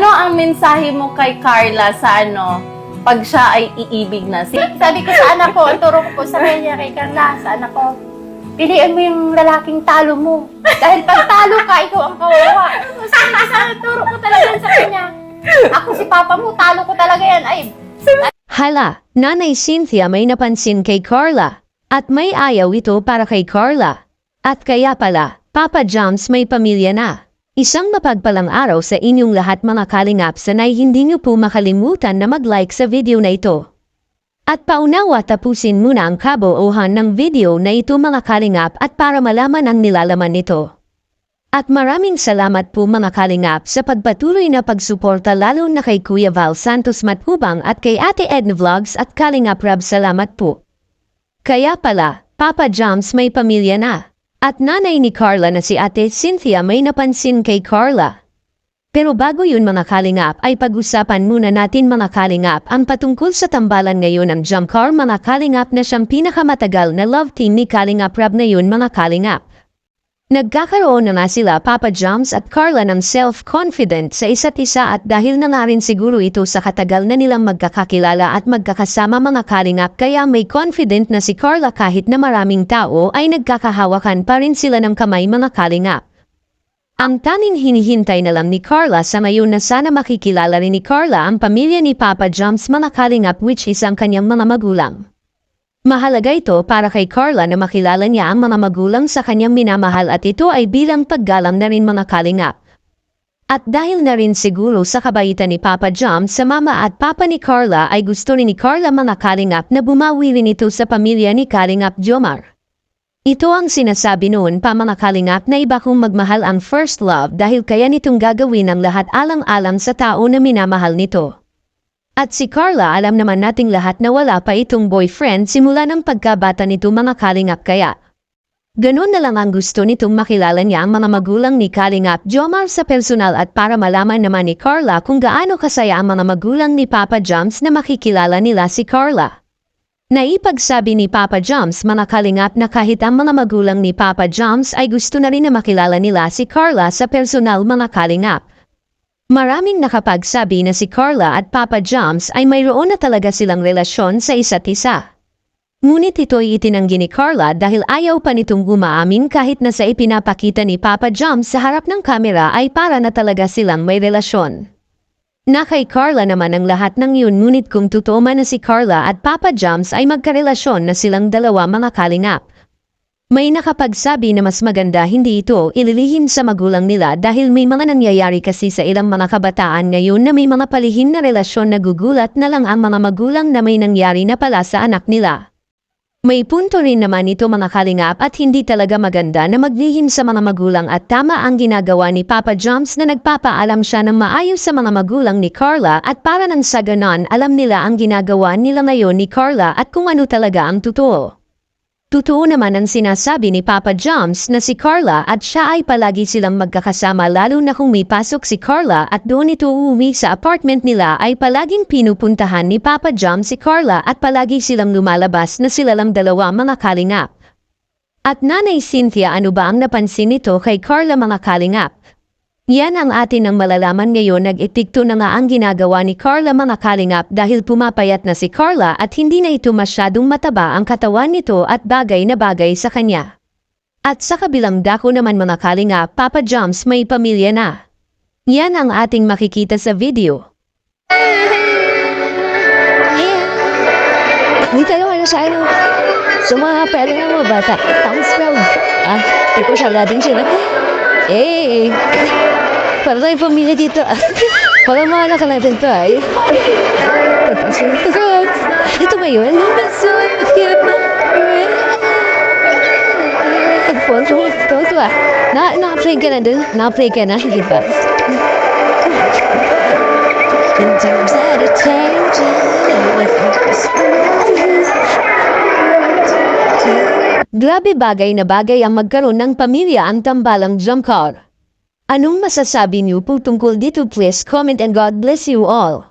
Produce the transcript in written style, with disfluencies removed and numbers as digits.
Ano ang mensahe mo kay Carla sa pag siya ay iibig na? Sabi ko sa anak ko, ang turo ko po sa kanya kay Carla, sa anak ko, piliin mo yung lalaking talo mo. Dahil pag talo ka, ikaw ang kawawa. Sa turo ko talaga sa kanya. Ako si papa mo, talo ko talaga yan. Ay, Hala, Nanay Cynthia may napansin kay Carla. At may ayaw ito para kay Carla. At kaya pala, Papa Joms may pamilya na. Isang mapagpalang araw sa inyong lahat mga kalingap, sanay hindi niyo po makalimutan na mag-like sa video na ito. At paunawa tapusin muna ang kabuuhan ng video na ito mga kalingap at para malaman ang nilalaman nito. At maraming salamat po mga kalingap sa pagpatuloy na pagsuporta lalo na kay Kuya Val Santos Matubang at kay Ate Edna Vlogs at Kalingap Rab, salamat po. Kaya pala, Papa Joms may pamilya na. At nanay ni Carla na si Ate Cynthia may napansin kay Carla. Pero bago yun mga kalingap ay pag-usapan muna natin mga kalingap ang patungkol sa tambalan ngayon ng Jumcar mga kalingap na siyang pinakamatagal na love team ni Kalingap Rab na yun mga kalingap. Nagkakaroon na nga sila Papa Joms at Carla ng self-confident sa isa't isa at dahil na nga rin siguro ito sa katagal na nilang magkakakilala at magkakasama mga kalingap kaya may confident na si Carla kahit na maraming tao ay nagkakahawakan pa rin sila ng kamay mga kalingap. Ang tanging hinihintay na lang ni Carla sa ngayon na sana makikilala rin ni Carla ang pamilya ni Papa Joms mga kalingap which is ang kanyang mga magulang. Mahalaga ito para kay Carla na makilala niya ang mga magulang sa kanyang minamahal at ito ay bilang paggalang na rin mga kalingap. At dahil na rin siguro sa kabaitan ni Papa Joms sa mama at papa ni Carla ay gusto rin ni Carla mga kalingap na bumawi rin ito sa pamilya ni Kalingap Jomar. Ito ang sinasabi noon pa mga kalingap na iba kong magmahal ang first love dahil kaya nitong gagawin ang lahat alang-alang sa tao na minamahal nito. At si Carla alam naman nating lahat na wala pa itong boyfriend simula ng pagkabata nito mga kalingap kaya. Ganun na lang ang gusto nitong makilala niya ang mga magulang ni Kalingap Jomar sa personal at para malaman naman ni Carla kung gaano kasaya ang mga magulang ni Papa Joms na makikilala nila si Carla. Naipagsabi ni Papa Joms mga kalingap na kahit ang mga magulang ni Papa Joms ay gusto na rin na makilala nila si Carla sa personal mga kalingap. Maraming nakapagsabi na si Carla at Papa Joms ay mayroon na talaga silang relasyon sa isa't isa. Ngunit ito'y itinanggi ni Carla dahil ayaw pa nitong gumaamin kahit na sa ipinapakita ni Papa Joms sa harap ng kamera ay para na talaga silang may relasyon. Na kay Carla naman ang lahat ng yun ngunit kung totoo man na si Carla at Papa Joms ay magkarelasyon na silang dalawa mga kalingap. May nakapagsabi na mas maganda hindi ito ililihim sa magulang nila dahil may mga nangyayari kasi sa ilang mga kabataan ngayon na may mga palihim na relasyon na gugulat na lang ang mga magulang na may nangyari na pala sa anak nila. May punto rin naman ito mga kalingap at hindi talaga maganda na maglihim sa mga magulang at tama ang ginagawa ni Papa Joms na nagpapaalam siya ng maayos sa mga magulang ni Carla at para nang sa ganon alam nila ang ginagawa nila ngayon ni Carla at kung ano talaga ang totoo. Totoo naman ang sinasabi ni Papa Joms na si Carla at siya ay palagi silang magkakasama lalo na kung may pasok si Carla at doon ito uuwi sa apartment nila ay palaging pinupuntahan ni Papa Joms si Carla at palagi silang lumalabas na sila lang dalawa mga kalingap. At Nanay Cynthia ano ba ang napansin nito kay Carla mga kalingap? Yan ang atin ang malalaman ngayon nag-itikto na nga ang ginagawa ni Carla mga kalingap dahil pumapayat na si Carla at hindi na ito masyadong mataba ang katawan nito at bagay na bagay sa kanya. At sa kabilang dako naman mga kalingap, Papa Joms may pamilya na. Yan ang ating makikita sa video. Dito naman sa ano, sa mga pwede ng mga bata. Tapos spell. Ito siya natin sila. Para tayong pamilya dito. Para mga anak natin to ay. Ito ba yun? Ito ah. Na-play ka na dun? Na-play ka na? Sige pa. Grabe bagay na bagay ang magkaroon ng pamilya ang tambalang Jumcar. Anong masasabi niyo po tungkol dito? Please comment and God bless you all.